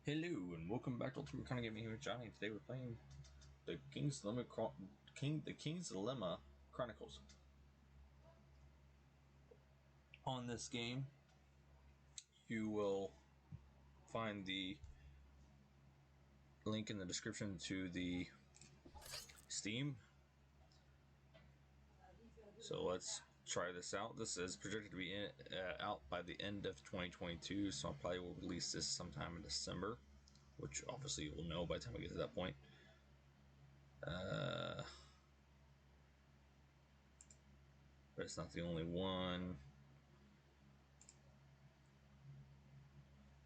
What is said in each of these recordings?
Hello and welcome back to Ultimate Recon Gaming here with Johnny. Today we're playing the King's Dilemma Chronicles. On this game, you will find the link in the description to the Steam. So let's try this out. This is projected to be out by the end of 2022, so I probably will release this sometime in December, which obviously you will know by the time we get to that point. But it's not the only one.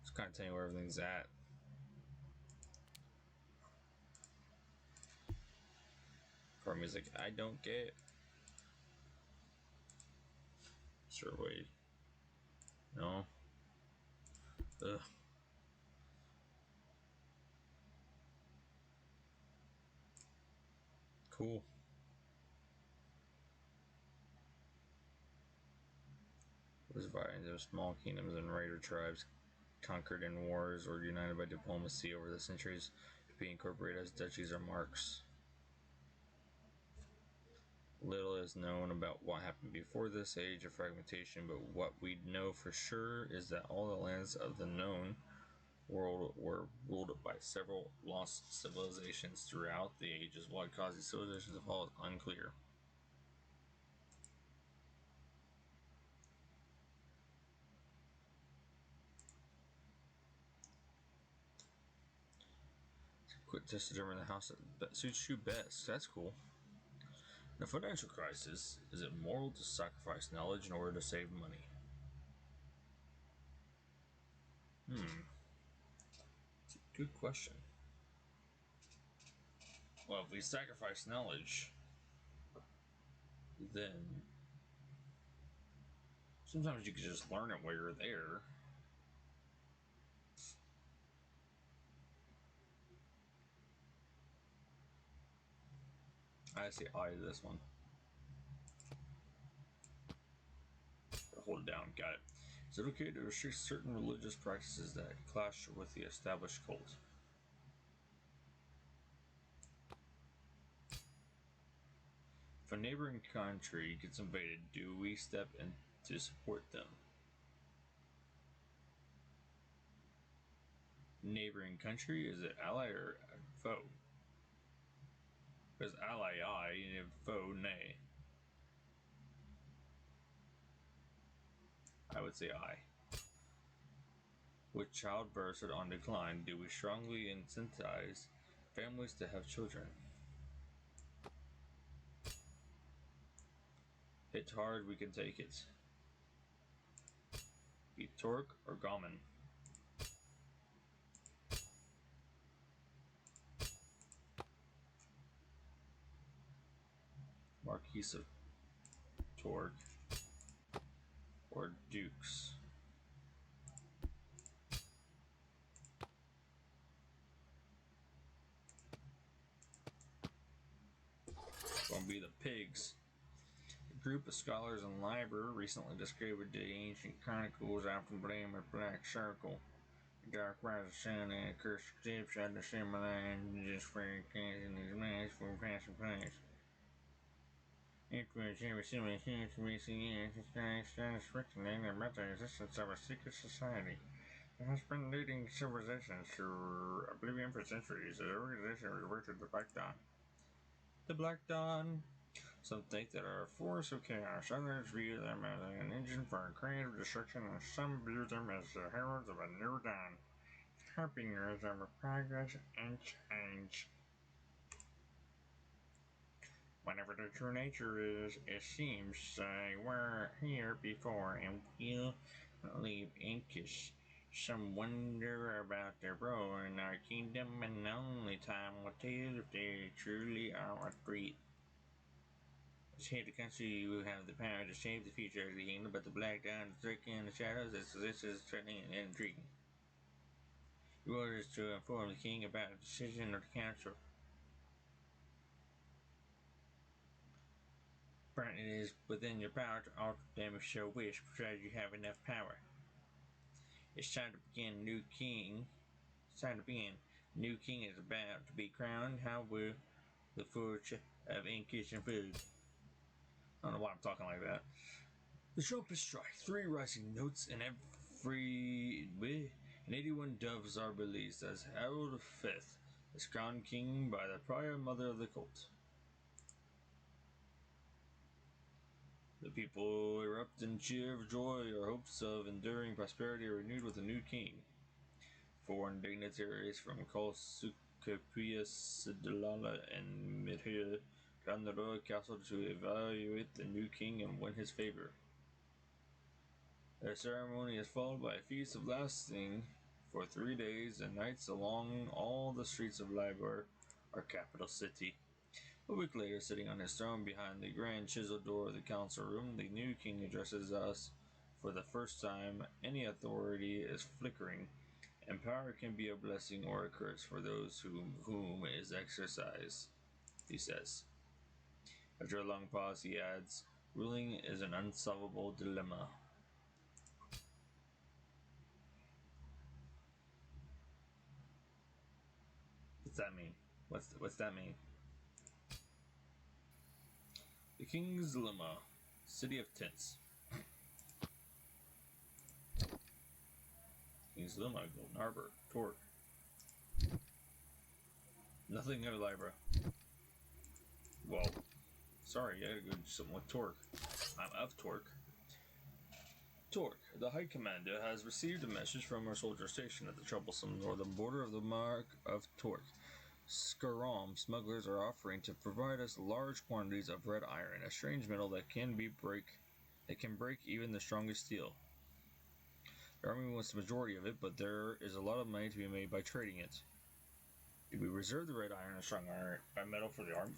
Just kind of tell you where everything's at. Car music, I don't get. Survey. No. Ugh. Cool. Those variants of small kingdoms and raider tribes conquered in wars or united by diplomacy over the centuries to be incorporated as duchies or marks. Little is known about what happened before this age of fragmentation, but what we know for sure is that all the lands of the known world were ruled by several lost civilizations throughout the ages. What caused these civilizations to fall is unclear. Quick test to determine the house that suits you best. That's cool. In a financial crisis, is it moral to sacrifice knowledge in order to save money? It's a good question. Well, if we sacrifice knowledge, then sometimes you can just learn it while you're there. I say I to this one. Hold it down. Got it. Is it okay to restrict certain religious practices that clash with the established cult? If a neighboring country gets invaded, do we step in to support them? Neighboring country, is it ally or foe? Because ally I and foe nay. I would say I. With childbirths on decline, do we strongly incentivize families to have children? Hit hard, we can take it. Be Torque or Gaumon? Marquis of Torque or Dukes? Gonna be the pigs. A group of scholars in Liber recently described the ancient chronicles often blame a black circle. The dark rise of sun and a cursed ships had the same line just for in his mask for passing place. Influence every civilization for recent years has been strengthening about the existence of a secret society that has been leading civilizations to oblivion for centuries. The organization referred to the Black Dawn. The Black Dawn. Some think that are a force of chaos, others view them as an engine for creative destruction, and some view them as the heralds of a new dawn, harbingers of progress and change. Whatever the true nature is, it seems they were here before and will leave anxious. Some wonder about their role in our kingdom, and only time will tell if they truly are a threat. Let's hit the country who have the power to shape the future of the kingdom, but the Black Dawn is lurking in the shadows. This is threatening and intriguing. Your order is to inform the king about the decision of the council. It is within your power to alter them if you so wish, provided you have enough power. It's time to begin a new king's sign up in. New king is about to be crowned. How will the fortune of Inkish and food? I don't know why I'm talking like that. The trumpets strike. 3 rising notes and 81 doves are released as Harold V is crowned king by the prior mother of the colt. The people erupt in cheer of joy. Our hopes of enduring prosperity are renewed with a new king. Foreign dignitaries from Kalsukapia, Sidlala, and Midhill come to the royal castle to evaluate the new king and win his favor. Their ceremony is followed by a feast of lasting for 3 days and nights along all the streets of Libor, our capital city. A week later, sitting on his throne behind the grand chiseled door of the council room, the new king addresses us. For the first time, any authority is flickering, and power can be a blessing or a curse for those whom it is exercised, he says. After a long pause, he adds, ruling is an unsolvable dilemma. What's that mean? What's that mean? The King's Dilemma, City of Tents. King's Dilemma, Golden Harbor, Torque. Nothing of Libra. Well, sorry, I gotta go do something with Torque. I'm of Torque. Torque, the High Commander, has received a message from our soldier stationed at the troublesome northern border of the Mark of Torque. Skaram smugglers are offering to provide us large quantities of red iron, a strange metal that can break even the strongest steel. The army wants the majority of it, but there is a lot of money to be made by trading it. Do we reserve the red iron and strong iron metal for the army?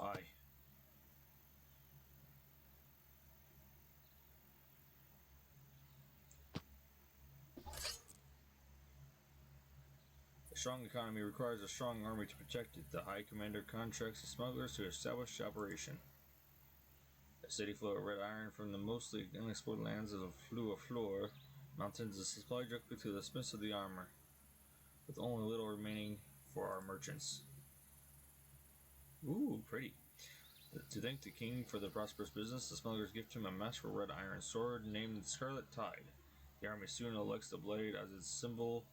Aye. A strong economy requires a strong army to protect it. The High Commander contracts the smugglers to establish the operation. A steady flow of red iron from the mostly unexplored lands of the Fleur Mountains is supplied directly to the smiths of the armor, with only little remaining for our merchants. Ooh, pretty. To thank the king for the prosperous business, the smugglers gift him a masterful red iron sword named Scarlet Tide. The army soon elects the blade as its symbol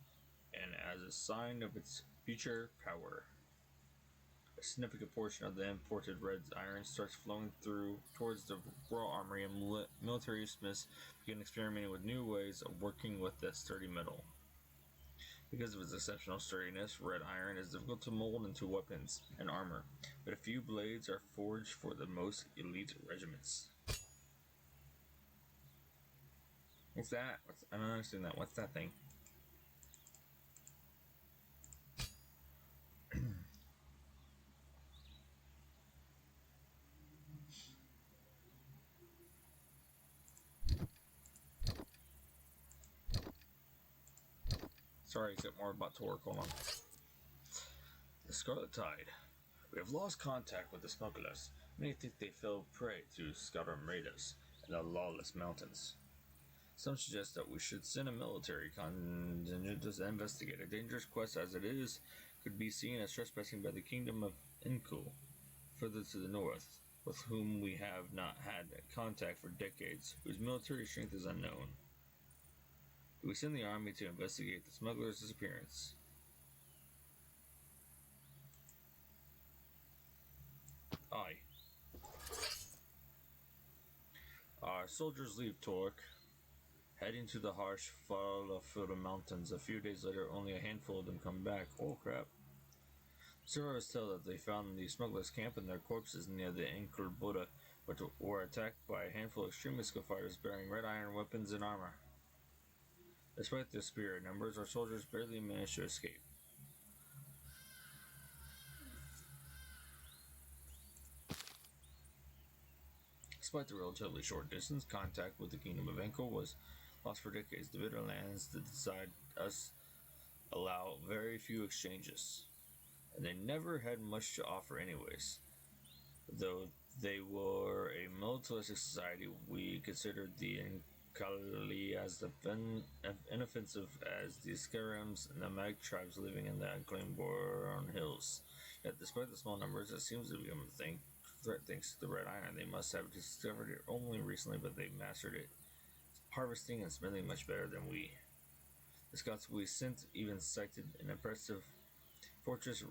and as a sign of its future power. A significant portion of the imported red iron starts flowing towards the royal armory, and military smiths begin experimenting with new ways of working with that sturdy metal. Because of its exceptional sturdiness, red iron is difficult to mold into weapons and armor, but a few blades are forged for the most elite regiments. What's that? I don't understand that. What's that thing? Sorry, except more about Torque. Hold on. The Scarlet Tide. We have lost contact with the smugglers. Many think they fell prey to Scaram raiders in the lawless mountains. Some suggest that we should send a military contingent to investigate. A dangerous quest as it is could be seen as trespassing by the kingdom of Inkul, further to the north, with whom we have not had contact for decades, whose military strength is unknown. Do we send the army to investigate the smuggler's disappearance? Aye. Our soldiers leave Torque, heading to the harsh Falafura Mountains. A few days later, only a handful of them come back. Oh crap. Survivors tell that they found the smugglers' camp and their corpses near the Inkul Buddha, but were attacked by a handful of extremist fighters bearing red iron weapons and armor. Despite their superior numbers, our soldiers barely managed to escape. Despite the relatively short distance, contact with the Kingdom of Inkul was lost for decades. The bitter lands that decide us allow very few exchanges, and they never had much to offer anyways. Though They were a militaristic society. We considered the Inkali as inoffensive as the Scarams and the Mag tribes living in the unclaimed Boron Hills. Yet, despite the small numbers, it seems to become a threat thanks to the Red Iron. They must have discovered it only recently, but they mastered it, harvesting and smithing much better than we. The Scots we sent even sighted an impressive fortress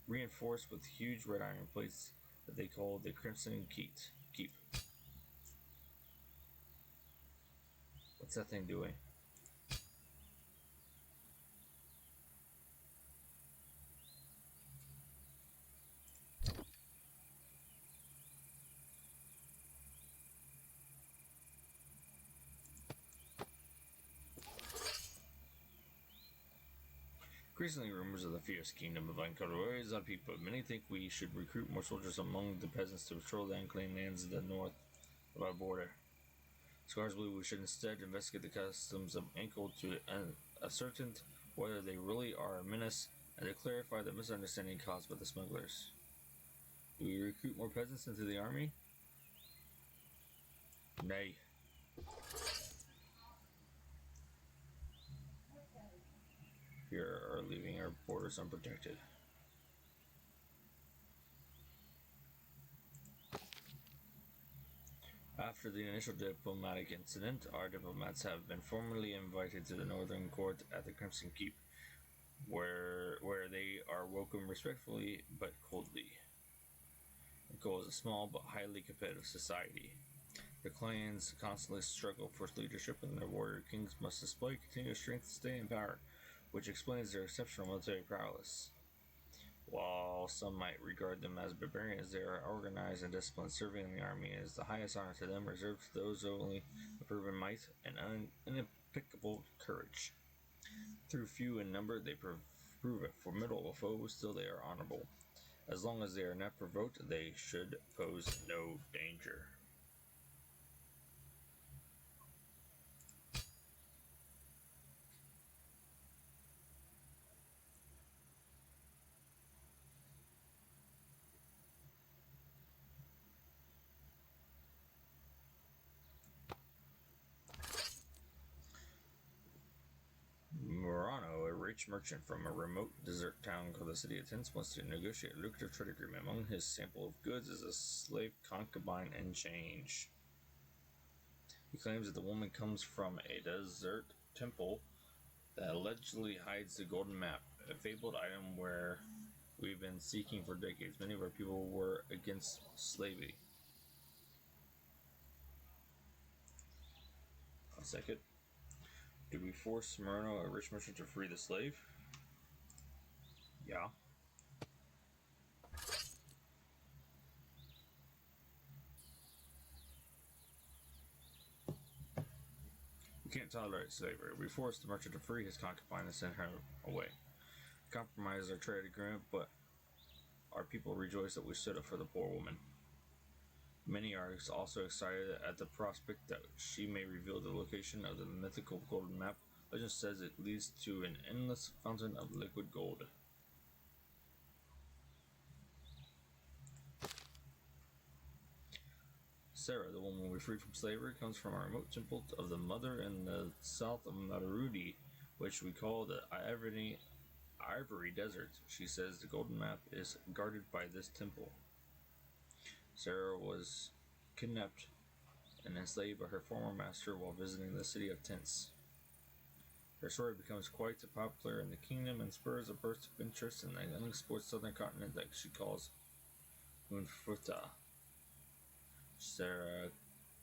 reinforced with huge red iron plates that they called the Crimson Keep. What's that thing doing? Increasingly, rumors of the fierce kingdom of Uncovered is on peak, but many think we should recruit more soldiers among the peasants to patrol the unclaimed lands in the north of our border. Scholars believe we should instead investigate the customs of Ankle to ascertain whether they really are a menace and to clarify the misunderstanding caused by the smugglers. Do we recruit more peasants into the army? Nay. We are leaving our borders unprotected. After the initial diplomatic incident, our diplomats have been formally invited to the Northern Court at the Crimson Keep, where they are welcomed respectfully but coldly. Nicole is a small but highly competitive society. The clans constantly struggle for leadership, and their warrior kings must display continuous strength to stay in power, which explains their exceptional military prowess. While some might regard them as barbarians, they are organized and disciplined. Serving in the army is the highest honor to them, reserved to those only of proven might and impeccable courage. Through few in number, they prove a formidable foe, still they are honorable. As long as they are not provoked, they should pose no danger. Murano, a rich merchant from a remote desert town called the City of Tents, wants to negotiate a lucrative trade agreement. Among his sample of goods is a slave concubine in change. He claims that the woman comes from a desert temple that allegedly hides the golden map, a fabled item where we've been seeking for decades. Many of our people were against slavery. A second. Do we force Murano, a rich merchant, to free the slave? Yeah. We can't tolerate slavery. We force the merchant to free his concubine and send her away. Compromise our trade agreement, but our people rejoice that we stood up for the poor woman. Many are also excited at the prospect that she may reveal the location of the mythical golden map. Legend says it leads to an endless fountain of liquid gold. Sarah, the woman we freed from slavery, comes from a remote temple of the Mother in the south of Marudi, which we call the Ivory Desert. She says the golden map is guarded by this temple. Sarah was kidnapped and enslaved by her former master while visiting the City of Tents. Her story becomes quite popular in the kingdom and spurs a burst of interest in the unexplored southern continent that she calls Unfuta. Sarah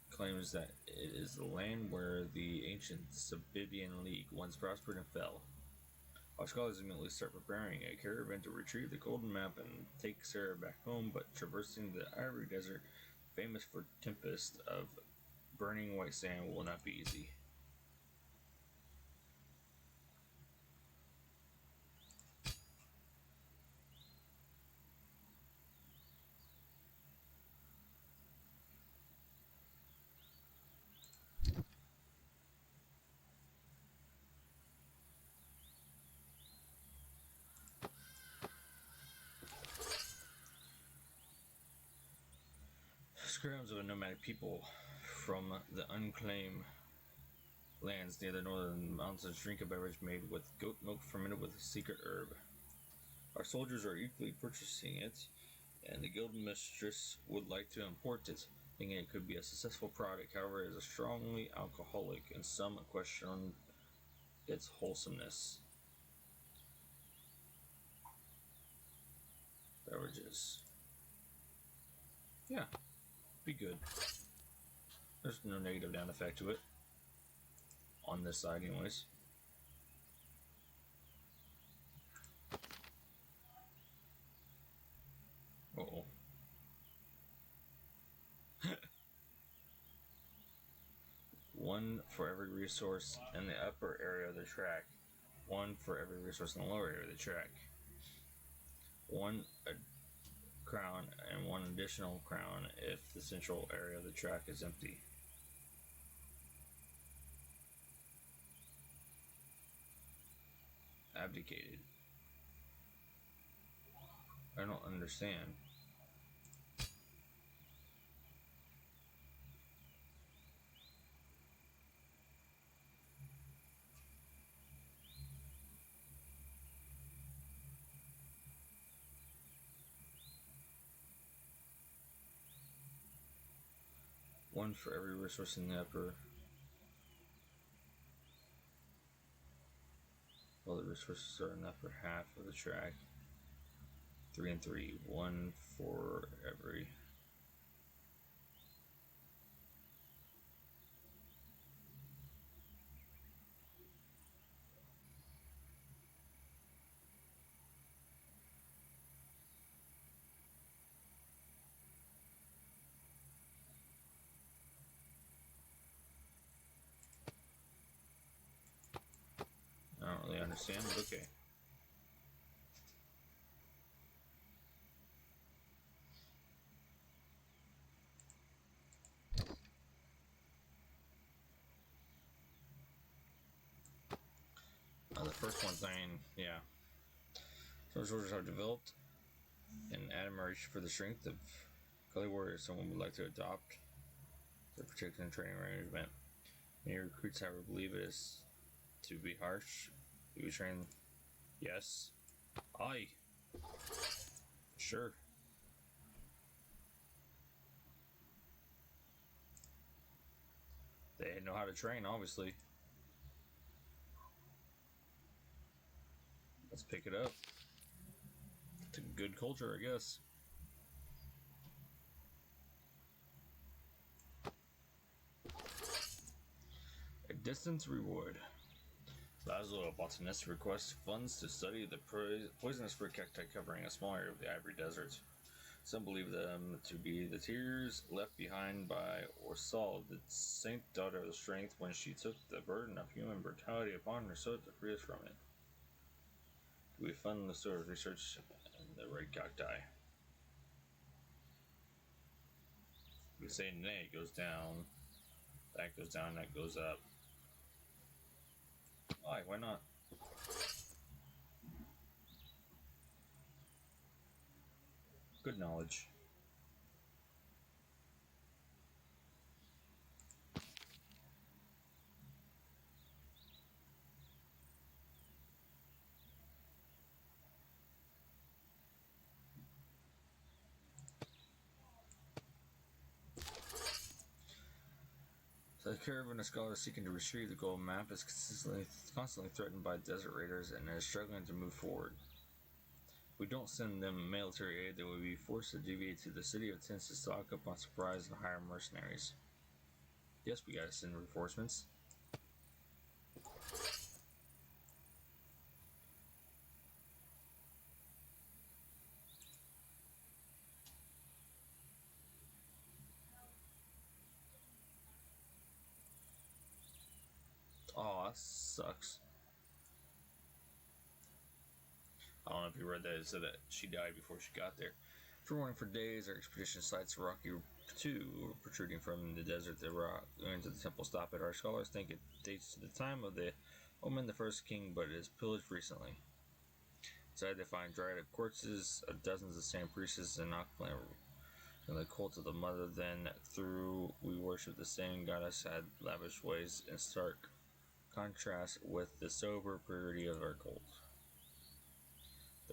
claims that it is the land where the ancient Sabidian League once prospered and fell. Our scholars immediately start preparing a caravan to retrieve the golden map and take Sarah back home, but traversing the Ivory Desert, famous for tempest of burning white sand, will not be easy. Scrims of a nomadic people from the unclaimed lands near the northern mountains drink a beverage made with goat milk fermented with a secret herb. Our soldiers are eagerly purchasing it, and the guild mistress would like to import it, thinking it could be a successful product. However, it is strongly alcoholic, and some question its wholesomeness. Beverages. Yeah, be good. There's no negative down effect to it. On this side, anyways. Uh-oh. One for every resource in the upper area of the track. One for every resource in the lower area of the track. One crown and one additional crown if the central area of the track is empty. Abdicated. I don't understand. One for every resource in the upper. Well, the resources are in the upper half of the track. 3 and 3. One for every. I don't really understand, but okay. The first one thing, yeah. Some soldiers have developed an admiration for the strength of Gully warriors someone would like to adopt their particular training arrangement. Many recruits, however, believe it is to be harsh. We be trained. Yes. Aye. Sure. They know how to train, obviously. Let's pick it up. It's a good culture, I guess. A distance reward. Laszlo, a botanist, requests funds to study the poisonous fruit cacti covering a small area of the Ivory Desert. Some believe them to be the tears left behind by Orsal, the saint daughter of the strength, when she took the burden of human brutality upon herself to free us from it. Do we fund the sort of research in the red cacti? We say nay, it goes down. That goes down, that goes up. Why not? Good knowledge. The caravan of scholars seeking to retrieve the gold map is constantly threatened by desert raiders and is struggling to move forward. If we don't send them military aid, they will be forced to deviate to the city of tents to stock up on supplies and hire mercenaries. Yes, we gotta send reinforcements. Oh, that sucks. I don't know if you read that. It said that she died before she got there. For warning for days, our expedition sights Rocky 2 protruding from the desert. The rock into the temple stop it. Our scholars think it dates to the time of the Omen, the first king, but it is pillaged recently. Inside, they find dried up corpses of dozens of sand priests and in the cult of the mother, then through we worship the same goddess had lavish ways in stark contrast with the sober purity of our cult.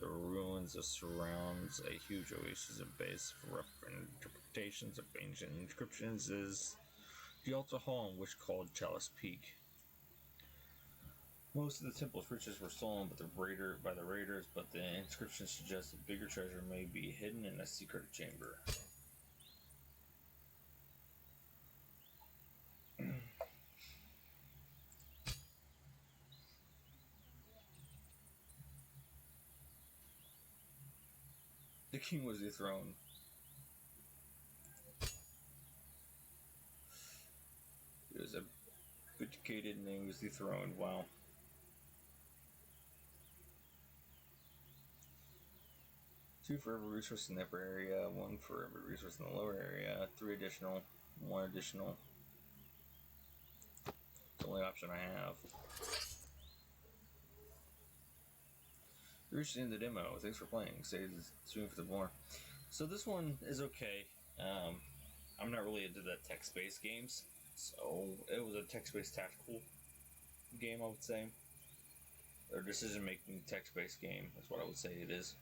The ruins of surrounds a huge oasis and base for rough interpretations of ancient inscriptions is the altar hall in which called Chalice Peak. Most of the temple's riches were stolen by the raiders, but the inscriptions suggest a bigger treasure may be hidden in a secret chamber. The king was dethroned. He was abdicated and he was dethroned. Wow. 2 for every resource in the upper area, 1 for every resource in the lower area, 3 additional, 1 additional. It's the only option I have. You reached the end of the demo. Thanks for playing. Stay tuned for the more. So this one is okay. I'm not really into the text-based games, so it was a text-based tactical game, I would say. Or decision-making text-based game. That's what I would say it is.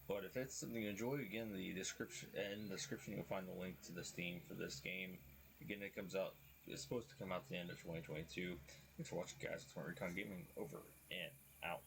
But if it's something you enjoy, again, in the description you'll find the link to the Steam for this game. Again, it's supposed to come out at the end of 2022. Thanks for watching, guys. It's Recon Gaming, over and out.